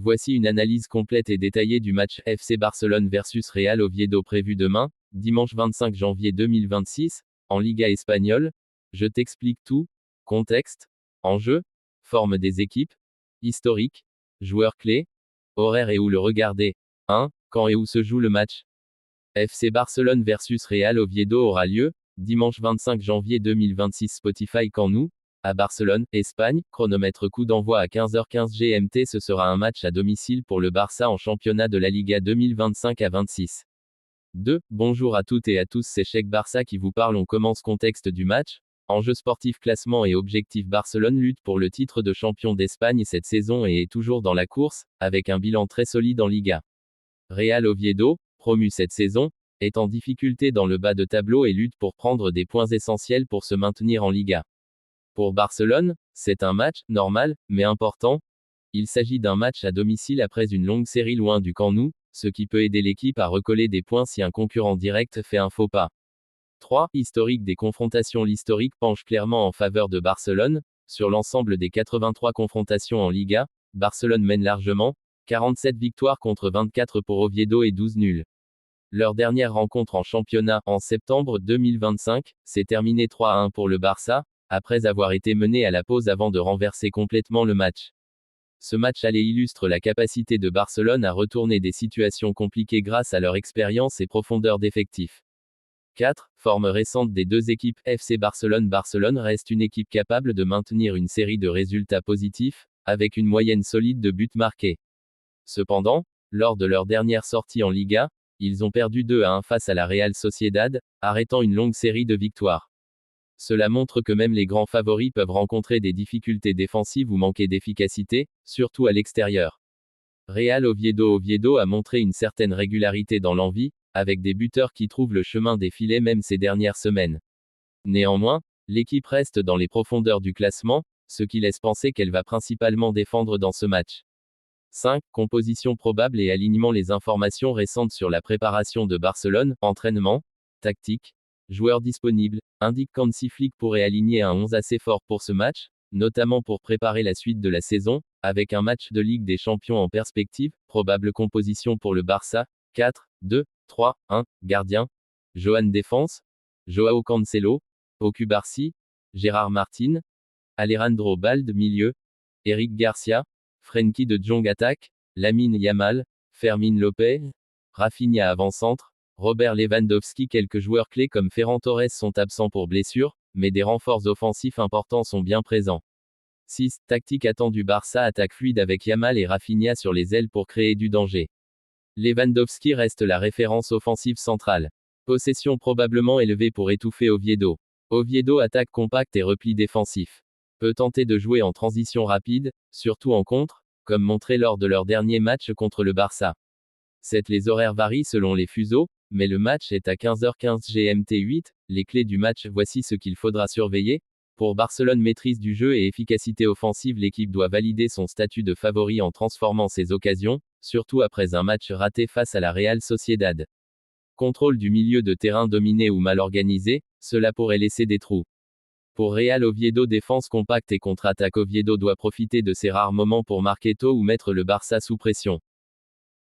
Voici une analyse complète et détaillée du match FC Barcelone versus Real Oviedo prévu demain, dimanche 25 janvier 2026, en Liga espagnole. Je t'explique tout. Contexte, enjeu, forme des équipes, historique, joueurs clés, horaire et où le regarder. 1. Quand et où se joue le match? FC Barcelone versus Real Oviedo aura lieu, dimanche 25 janvier 2026 Spotify Camp Nou, à Barcelone, Espagne, chronomètre coup d'envoi à 15h15 GMT. Ce sera un match à domicile pour le Barça en championnat de la Liga 2025 à 26. 2. Bonjour à toutes et à tous, c'est Cheikh Barça qui vous parle. On commence. Contexte du match. Enjeu sportif, classement et objectif. Barcelone lutte pour le titre de champion d'Espagne cette saison et est toujours dans la course, avec un bilan très solide en Liga. Real Oviedo, promu cette saison, est en difficulté dans le bas de tableau et lutte pour prendre des points essentiels pour se maintenir en Liga. Pour Barcelone, c'est un match, normal, mais important. Il s'agit d'un match à domicile après une longue série loin du Camp Nou, ce qui peut aider l'équipe à recoller des points si un concurrent direct fait un faux pas. 3. Historique des confrontations. L'historique penche clairement en faveur de Barcelone. Sur l'ensemble des 83 confrontations en Liga, Barcelone mène largement, 47 victoires contre 24 pour Oviedo et 12 nuls. Leur dernière rencontre en championnat, en septembre 2025, s'est terminée 3-1 pour le Barça, après avoir été mené à la pause avant de renverser complètement le match. Ce match aller illustre la capacité de Barcelone à retourner des situations compliquées grâce à leur expérience et profondeur d'effectif. 4. Forme récente des deux équipes. FC Barcelone. Barcelone reste une équipe capable de maintenir une série de résultats positifs, avec une moyenne solide de buts marqués. Cependant, lors de leur dernière sortie en Liga, ils ont perdu 2-1 face à la Real Sociedad, arrêtant une longue série de victoires. Cela montre que même les grands favoris peuvent rencontrer des difficultés défensives ou manquer d'efficacité, surtout à l'extérieur. Real Oviedo. Oviedo a montré une certaine régularité dans l'envie, avec des buteurs qui trouvent le chemin des filets même ces dernières semaines. Néanmoins, l'équipe reste dans les profondeurs du classement, ce qui laisse penser qu'elle va principalement défendre dans ce match. 5. Composition probable et alignement. Les informations récentes sur la préparation de Barcelone, entraînement, tactique, joueurs disponibles, indiquent qu'Hansi Flick pourrait aligner un 11 assez fort pour ce match, notamment pour préparer la suite de la saison, avec un match de Ligue des Champions en perspective. Probable composition pour le Barça, 4, 2, 3, 1, gardien, Joan défense, Joao Cancelo, Okubarsi, Gérard Martin, Alejandro Balde milieu, Eric Garcia, Frenkie de Jong attaque, Lamine Yamal, Fermín López, Rafinha avant-centre, Robert Lewandowski. Quelques joueurs clés comme Ferran Torres sont absents pour blessure, mais des renforts offensifs importants sont bien présents. 6. Tactique attendue. Barça attaque fluide avec Yamal et Rafinha sur les ailes pour créer du danger. Lewandowski reste la référence offensive centrale. Possession probablement élevée pour étouffer Oviedo. Oviedo attaque compacte et repli défensif. Peut tenter de jouer en transition rapide, surtout en contre, comme montré lors de leur dernier match contre le Barça. 7. Les horaires varient selon les fuseaux, mais le match est à 15h15 GMT. 8. Les clés du match. Voici ce qu'il faudra surveiller. Pour Barcelone, maîtrise du jeu et efficacité offensive. L'équipe doit valider son statut de favori en transformant ses occasions, surtout après un match raté face à la Real Sociedad. Contrôle du milieu de terrain dominé ou mal organisé, cela pourrait laisser des trous. Pour Real Oviedo, défense compacte et contre-attaque. Oviedo doit profiter de ces rares moments pour marquer tôt ou mettre le Barça sous pression.